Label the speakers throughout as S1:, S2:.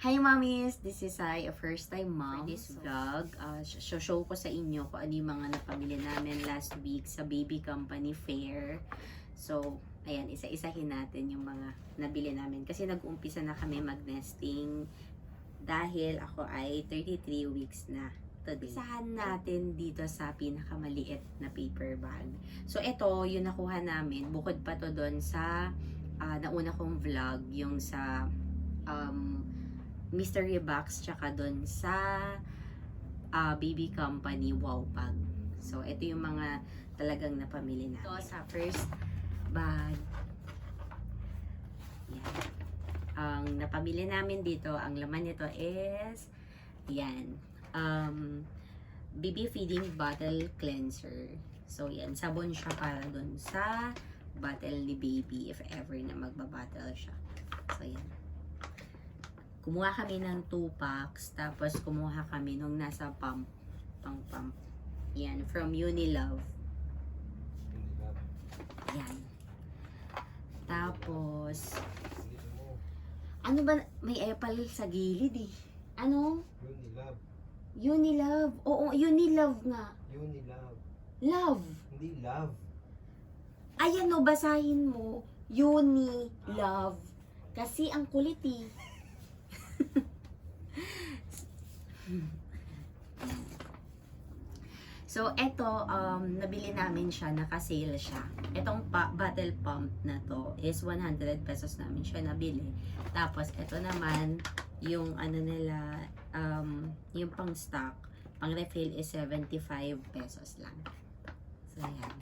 S1: Hi mommies! This is a first time mom. For this vlog, show ko sa inyo kung ano yung mga napamili namin last week sa baby company fair. So, ayan, isa-isahin natin yung mga nabili namin. Kasi nag-uumpisa na kami mag-nesting dahil ako ay 33 weeks na today. Isahan natin dito sa pinakamaliit na paper bag. So, ito yung nakuha namin. Bukod pa to doon sa nauna kong vlog, yung sa mystery box tsaka doon sa baby company Wow Bag. So, ito yung mga talagang napamili namin. Ito sa first bag. Yan. Ang napamili namin dito, ang laman nito is yan. Baby feeding bottle cleanser. So, yan. Sabon siya para doon sa bottle ni baby if ever na magbabattle siya. So, yan. Kumuha kami ng 2 packs, tapos kumuha kami nung nasa pump, pang pump. Yan, from Unilove. Yan. Tapos, ano ba, may epal sa gilid eh. Ano?
S2: Unilove.
S1: Unilove. Oo, Unilove nga.
S2: Unilove.
S1: Love.
S2: Hindi love.
S1: Ayan no, basahin mo. Unilove. Kasi ang kulit eh. So, eto, nabili namin siya, naka-sale siya. Etong bottle pump na to is 100 pesos namin siya nabili. Tapos, eto naman, yung ano nila, yung pang stock, pang refill is 75 pesos lang. So, yan.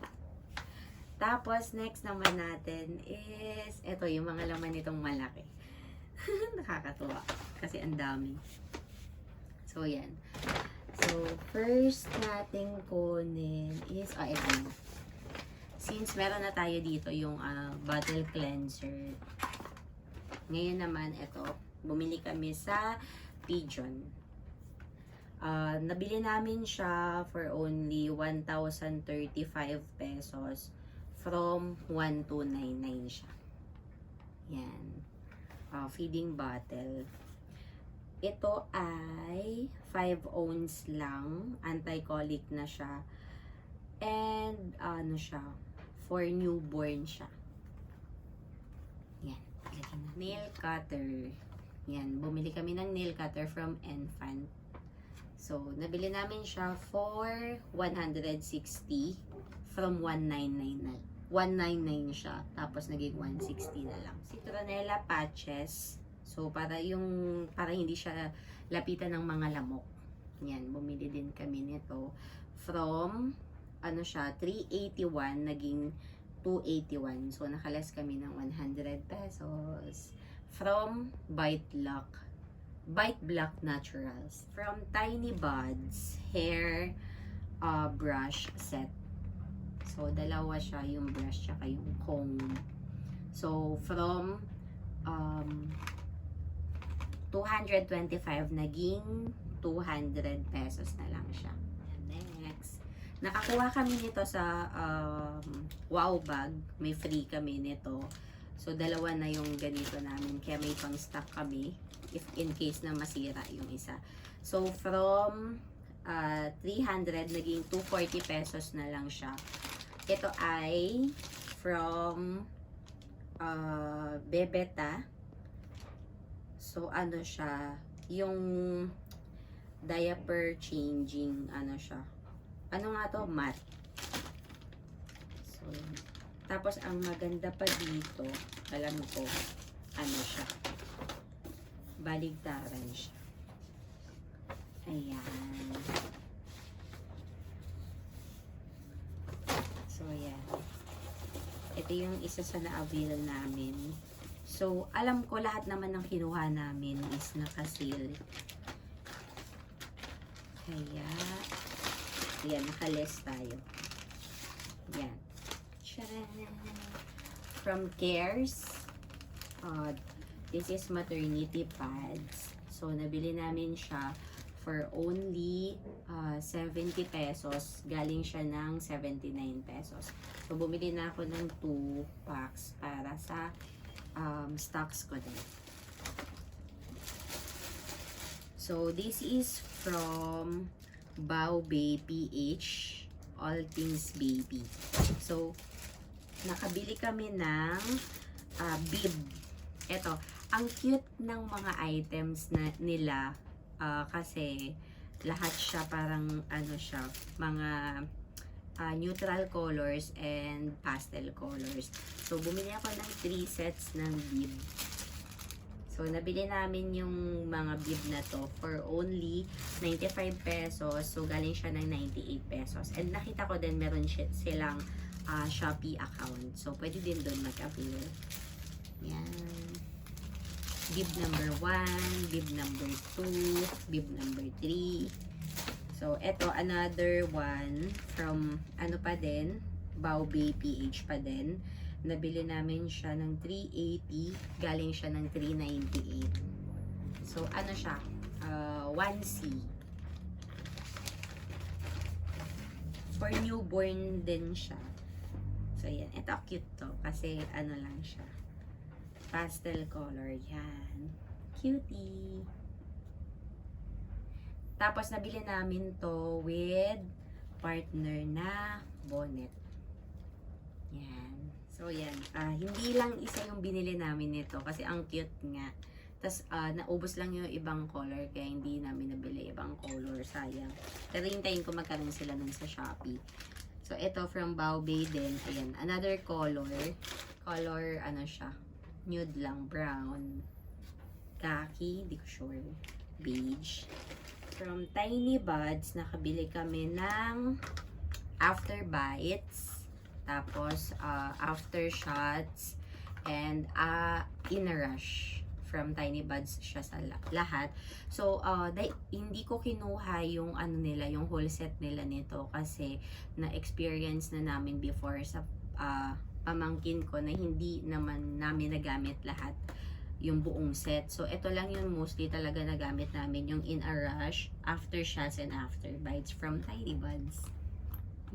S1: Tapos, next naman natin is, eto, yung mga laman nitong malaki. Nakakatuwa. Kasi ang dami. So, yan. So, first nating kunin is, ito. Since meron na tayo dito yung bottle cleanser. Ngayon naman, ito. Bumili kami sa Pigeon. Nabili namin siya for only 1,035 pesos from 1,299 siya. Yan. Feeding bottle. Ito ay 5 ounce lang. Anti-colic na siya. And, ano siya, for newborn siya. Yan. Nail cutter. Yan. Bumili kami ng nail cutter from Enfant. So, nabili namin siya for 160 from 199 na. 199 siya. Tapos, naging 160 na lang. Citronella patches. So, para hindi siya lapitan ng mga lamok. Yan, bumili din kami nito. From, ano siya, 381, naging 281. So, nakalas kami ng 100 pesos. From Bite Black Naturals. From Tiny Buds Hair Brush Set. So, dalawa siya, yung brush tsaka yung comb. So, from 225 naging 200 pesos na lang siya. Next, nakakuha kami nito sa Wow Bag. May free kami nito. So, dalawa na yung ganito namin. Kaya may pang stock kami if in case na masira yung isa. So, from 300 naging 240 pesos na lang siya. Ito ay from Bebeta. So, ano siya, yung diaper changing, ano siya. Ano nga to? Mat. So, tapos, ang maganda pa dito, alam ko, ano siya. Baligtaran siya. Ayan. So, ayan. Ito yung isa sa na-avail namin. So, alam ko lahat naman ng kinuha namin is naka-sale. Kaya, yan, naka-less tayo. Yan. Charan! From Cares. This is maternity pads. So, nabili namin siya for only 70 pesos. Galing siya ng 79 pesos. So, bumili na ako ng 2 packs para sa stocks ko din. So, this is from Baobei PH, All Things Baby. So, nakabili kami ng bib. Ito, ang cute ng mga items na nila kasi lahat siya parang ano siya, mga neutral colors and pastel colors. So, bumili ako ng 3 sets ng bib. So, nabili namin yung mga bib na to for only 95 pesos. So, galing siya ng 98 pesos. And nakita ko din meron silang Shopee account. So, pwede din doon mag-avail. Yan. Bib number 1, bib number 2, bib number 3. So, eto, another one from, ano pa din, Baobei PH pa din. Nabili namin siya ng 380, galing siya ng 398. So, ano siya? 1C. For newborn din siya. So, yan. Ito, cute to. Kasi, ano lang siya. Pastel color. Yan. Cutie. Tapos, nabili namin to with partner na bonnet. Yan. So, yan. Hindi lang isa yung binili namin nito kasi ang cute nga. Tapos, naubos lang yung ibang color kaya hindi namin nabili ibang color. Sayang. Pero hintayin ko magkaroon sila nun sa Shopee. So, ito from Baobei din. Ayan. Another color. Color, ano siya? Nude lang. Brown. Khaki. Di ko sure. Beige. From Tiny Buds, nakabili kami ng After Bites, tapos After Shots, and In a Rush. From Tiny Buds siya sa lahat. So, hindi ko kinuha yung ano nila, yung whole set nila nito kasi na-experience na namin before sa pamangkin ko na hindi naman namin nagamit lahat yung buong set. So, ito lang yung mostly talaga nagamit namin, yung In a Rush, After Shots, and After Bites from Tiny Buds.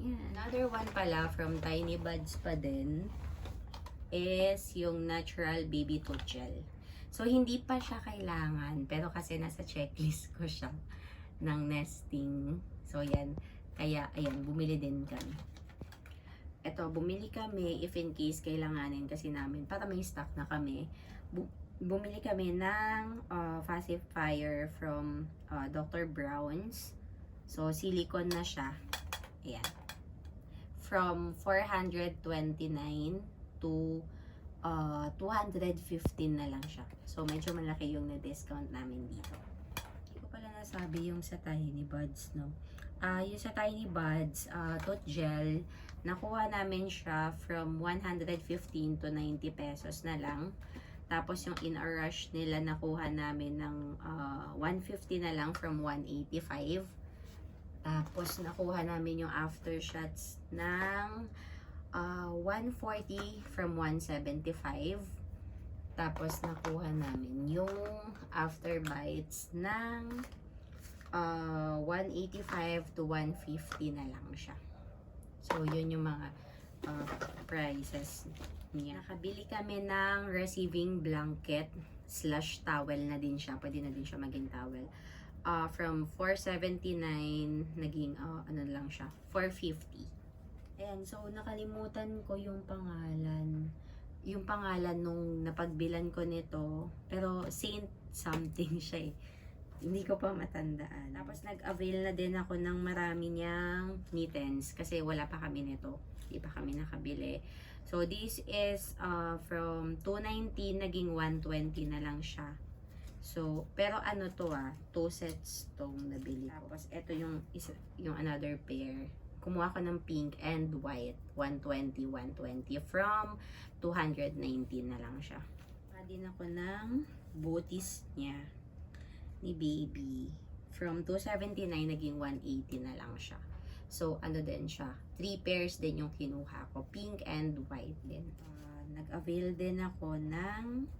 S1: Yeah. Another one pala from Tiny Buds pa din is yung Natural Baby Tooth Gel. So, hindi pa siya kailangan, pero kasi nasa checklist ko siya ng nesting. So, yan. Kaya, ayan, bumili din kami. Ito, bumili kami if in case kailanganin kasi namin para may stock na kami. Bumili kami ng pacifier from Dr. Brown's. So, silicone na siya. Ayan. From 429 to 215 na lang siya. So, medyo malaki yung na-discount namin dito. Hindi ko pala nasabi yung sa Tiny Buds, no? Yung sa Tiny Buds, tooth gel, nakuha namin siya from 115 to 90 pesos na lang. Tapos yung In a Rush nila nakuha namin ng 150 na lang from 185. Tapos nakuha namin yung After Shots ng 140 from 175. Tapos nakuha namin yung After Bites ng 185 to 150 na lang siya. So yun yung mga prices niya. Nakabili kami ng receiving blanket / towel na din siya. Pwede na din siya maging towel. From 479 naging ano lang siya, 450. Ayan, so nakalimutan ko yung pangalan. Yung pangalan nung napagbilan ko nito, pero Saint something siya eh. Hindi ko pa matandaan. Tapos nag-avail na din ako ng marami niyang mittens kasi wala pa kami nito. Hindi pa kami nakabili. So this is from 219 naging 120 na lang siya. So, pero ano to 2 sets tong nabili ko. Tapos ito yung another pair. Kumuha ko ng pink and white. 120 from 219 na lang siya. Din ako ng booties niya ni baby. From 279 naging 180 na lang siya. So, ano din siya. 3 pairs din yung kinuha ko. Pink and white din. Nag-avail din ako ng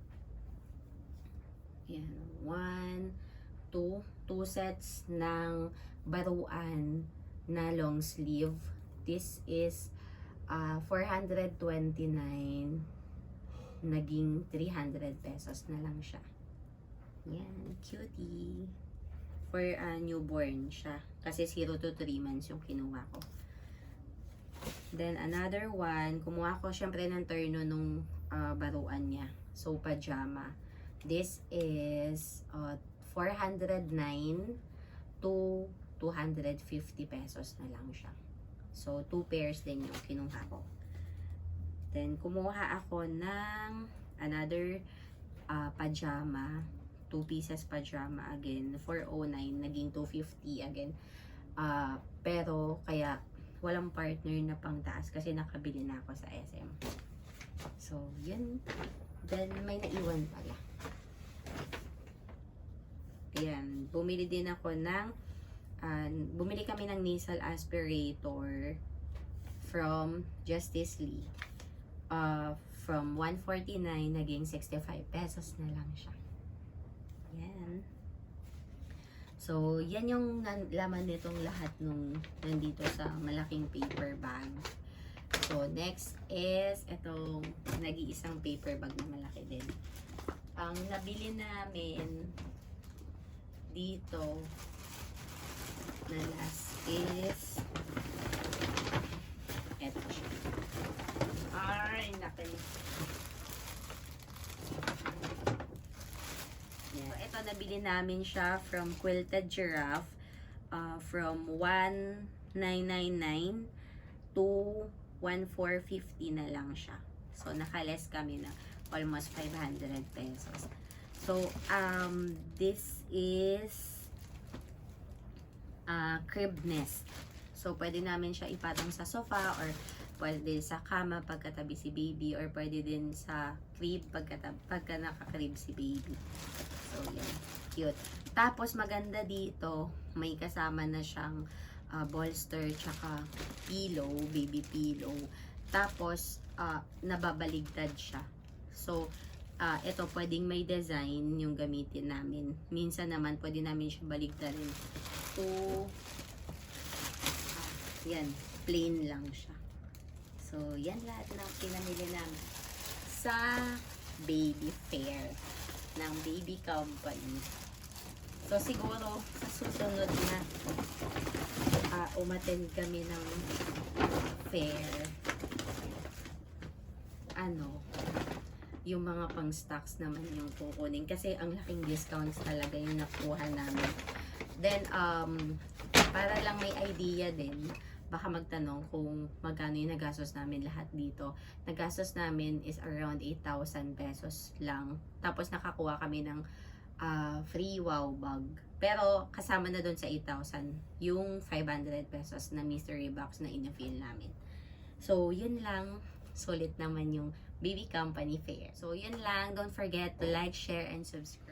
S1: 2 sets ng baruan na long sleeve. This is 429 naging 300 pesos na lang siya. Yan, cutie. for newborn siya. Kasi 0 to 3 months yung kinuha ko. Then, another one, kumuha ko syempre ng terno nung baruan niya. So, pajama. This is 409 to 250 pesos na lang siya. So, 2 pairs din yung kinuha ko. Then, kumuha ako ng another pajama. 2 pieces pajama again. 409, naging 250 again. Pero, kaya, walang partner na pang taas kasi nakabili na ako sa SM. So, yun. Then, may naiwan pala. Ayan. Bumili din ako ng bumili kami ng nasal aspirator from Justice Lee. From 149, naging 65 pesos na lang siya. Yan. So, yan yung laman nitong lahat nung nandito sa malaking paper bag. So, next is itong nag-iisang paper bag na malaki din. Ang nabili namin dito na last is eto siya. Ay, nakin. Yeah. So, ito nabili namin siya from Quilted Giraffe from 1,999 to 1,450 na lang siya. So, nakaless kami na almost 500 pesos. So, this is crib nest. So, pwede namin siya ipatong sa sofa or pwede sa kama pagkatabi si baby or pwede din sa crib pagka nakakrib si baby. So, yan. Cute. Tapos, maganda dito, may kasama na siyang bolster tsaka pillow, baby pillow. Tapos, nababaligtad siya. So, ito pwedeng may design yung gamitin namin. Minsan naman, pwede namin siya baligtarin to, yan, plain lang siya. So, yan lahat ng pinamili namin sa baby fair ng baby company. So, siguro, sa susunod na umattend kami ng fair, yung mga pang stocks naman yung kukunin. Kasi ang laking discounts talaga yung nakuha namin. Then, para lang may idea din, baka magtanong kung magkano yung nagastos namin lahat dito. Nagastos namin is around 8,000 pesos lang. Tapos nakakuha kami ng free wow bag. Pero kasama na doon sa 8,000 yung 500 pesos na mystery box na ina-fill namin. So, yun lang. Sulit naman yung Baby Company Fair. So, yun lang. Don't forget to like, share, and subscribe.